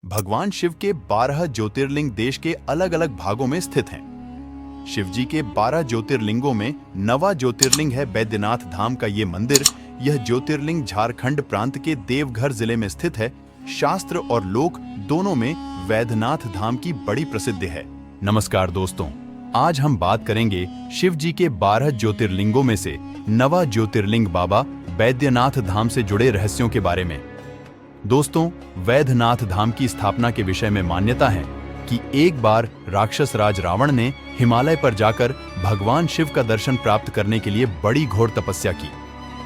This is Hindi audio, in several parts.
भगवान शिव के 12 ज्योतिर्लिंग देश के अलग अलग भागों में स्थित हैं। शिव जी के 12 ज्योतिर्लिंगों में नवा ज्योतिर्लिंग है बैद्यनाथ धाम का ये मंदिर। यह ज्योतिर्लिंग झारखंड प्रांत के देवघर जिले में स्थित है। शास्त्र और लोक दोनों में वैद्यनाथ धाम की बड़ी प्रसिद्धि है। नमस्कार दोस्तों, आज हम बात करेंगे शिव जी के 12 ज्योतिर्लिंगों में से नवा ज्योतिर्लिंग बाबा बैद्यनाथ धाम से जुड़े रहस्यों के बारे में। दोस्तों, वैद्यनाथ धाम की स्थापना के विषय में मान्यता है कि एक बार राक्षस राज रावण ने हिमालय पर जाकर भगवान शिव का दर्शन प्राप्त करने के लिए बड़ी घोर तपस्या की।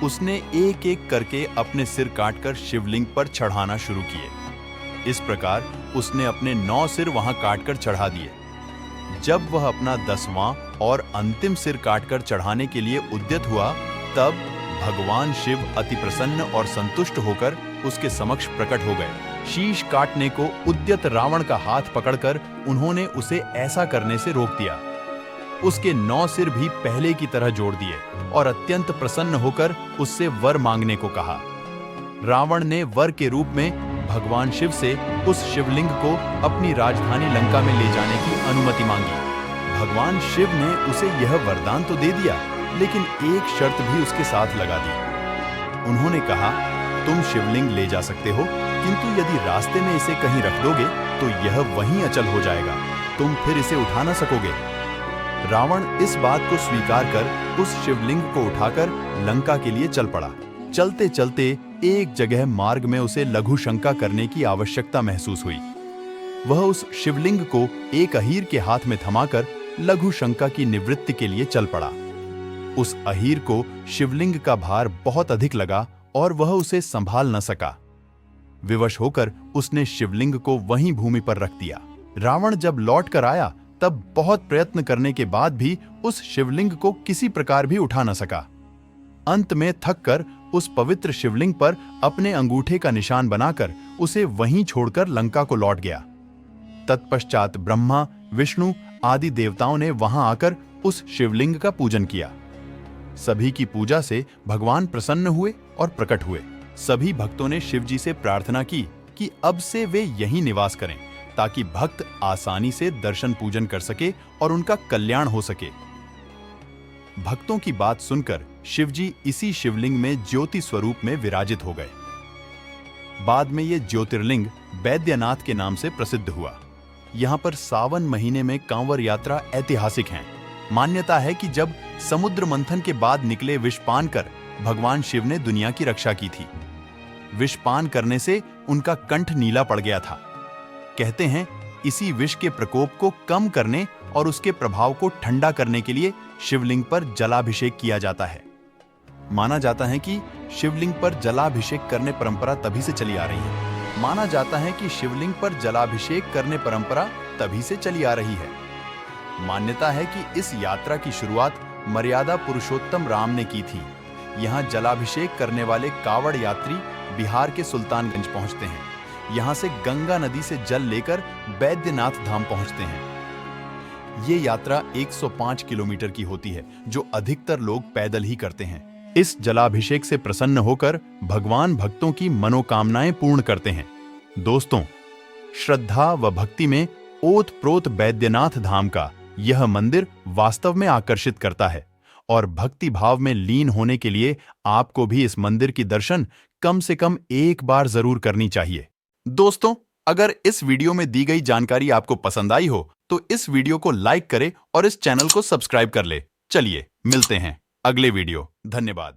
उसने एक एक करके अपने सिर काटकर शिवलिंग पर चढ़ाना शुरू किए। इस प्रकार उसने अपने 9 सिर वहां काटकर चढ़ा दिए। जब वह अपना 10वां और अंतिम सिर काटकर चढ़ाने के लिए उद्यत हुआ, तब भगवान शिव अति प्रसन्न और संतुष्ट होकर उसके समक्ष प्रकट हो गए। शीश काटने को उद्यत रावण का हाथ पकड़कर उन्होंने उसे ऐसा करने से रोक दिया। उसके 9 सिर भी पहले की तरह जोड़ दिए और अत्यंत प्रसन्न होकर उससे वर मांगने को कहा। रावण ने वर के रूप में भगवान शिव से उस शिवलिंग को अपनी राजधानी लंका में ले जाने की अनुमति मांगी। भगवान शिव ने उसे यह वरदान तो दे दिया, लेकिन एक शर्त भी उसके साथ लगा दी। उन्होंने कहा, तुम शिवलिंग ले जा सकते हो, किंतु यदि रास्ते में इसे कहीं रख दोगे तो यह वहीं अचल हो जाएगा। तुम फिर इसे उठा न सकोगे। रावण इस बात को स्वीकार कर उस शिवलिंग को उठाकर लंका के लिए चल पड़ा। चलते चलते एक जगह मार्ग में उसे लघु शंका करने की आवश्यकता महसूस हुई। वह उस शिवलिंग को एक अहीर के हाथ में थमाकर लघु शंका की निवृत्ति के लिए चल पड़ा। उस अहीर को शिवलिंग का भार बहुत अधिक लगा और वह उसे संभाल न सका। विवश होकर उसने शिवलिंग को वहीं भूमि पर रख दिया। रावण जब लौट कर आया, तब बहुत प्रयत्न करने के बाद भी उस शिवलिंग को किसी प्रकार भी उठा न सका। अंत में थककर उस पवित्र शिवलिंग पर अपने अंगूठे का निशान बनाकर उसे वहीं छोड़कर लंका को लौट गया। तत्पश्चात ब्रह्मा, विष्णु आदि देवताओं ने वहां आकर उस शिवलिंग का पूजन किया। सभी की पूजा से भगवान प्रसन्न हुए और प्रकट हुए। सभी भक्तों ने शिव जी से प्रार्थना की कि अब से वे यहीं निवास करें, ताकि भक्त आसानी से दर्शन पूजन कर सके और उनका कल्याण हो सके। भक्तों की बात सुनकर शिव जी इसी शिवलिंग में ज्योति स्वरूप में विराजित हो गए। बाद में ये ज्योतिर्लिंग बैद्यनाथ के नाम से प्रसिद्ध हुआ। यहाँ पर सावन महीने में कांवर यात्रा ऐतिहासिक है। मान्यता है कि जब समुद्र मंथन के बाद निकले विषपान कर भगवान शिव ने दुनिया की रक्षा की थी। विषपान करने से उनका कंठ नीला पड़ गया था। कहते हैं इसी विष के प्रकोप को कम करने और उसके प्रभाव को ठंडा करने के लिए शिवलिंग पर जलाभिषेक किया जाता है। माना जाता है कि शिवलिंग पर जलाभिषेक करने परंपरा तभी से चली आ रही है। माना जाता है कि शिवलिंग पर जलाभिषेक करने परंपरा तभी से चली आ रही है। मान्यता है कि इस यात्रा की शुरुआत मर्यादा पुरुषोत्तम राम ने की थी। यहाँ जलाभिषेक करने वाले कावड़ यात्री बिहार के सुल्तानगंज पहुंचते हैं। यहाँ से गंगा नदी से जल लेकर बैद्यनाथ धाम पहुंचते हैं। ये यात्रा 105 किलोमीटर की होती है, जो अधिकतर लोग पैदल ही करते हैं। इस जलाभिषेक से प्रसन्न होकर भगवान भक्तों की मनोकामनाएं पूर्ण करते हैं। दोस्तों, श्रद्धा व भक्ति में ओत-प्रोत बैद्यनाथ धाम का यह मंदिर वास्तव में आकर्षित करता है और भक्ति भाव में लीन होने के लिए आपको भी इस मंदिर की दर्शन कम से कम एक बार जरूर करनी चाहिए। दोस्तों, अगर इस वीडियो में दी गई जानकारी आपको पसंद आई हो तो इस वीडियो को लाइक करें और इस चैनल को सब्सक्राइब कर ले। चलिए मिलते हैं अगले वीडियो। धन्यवाद।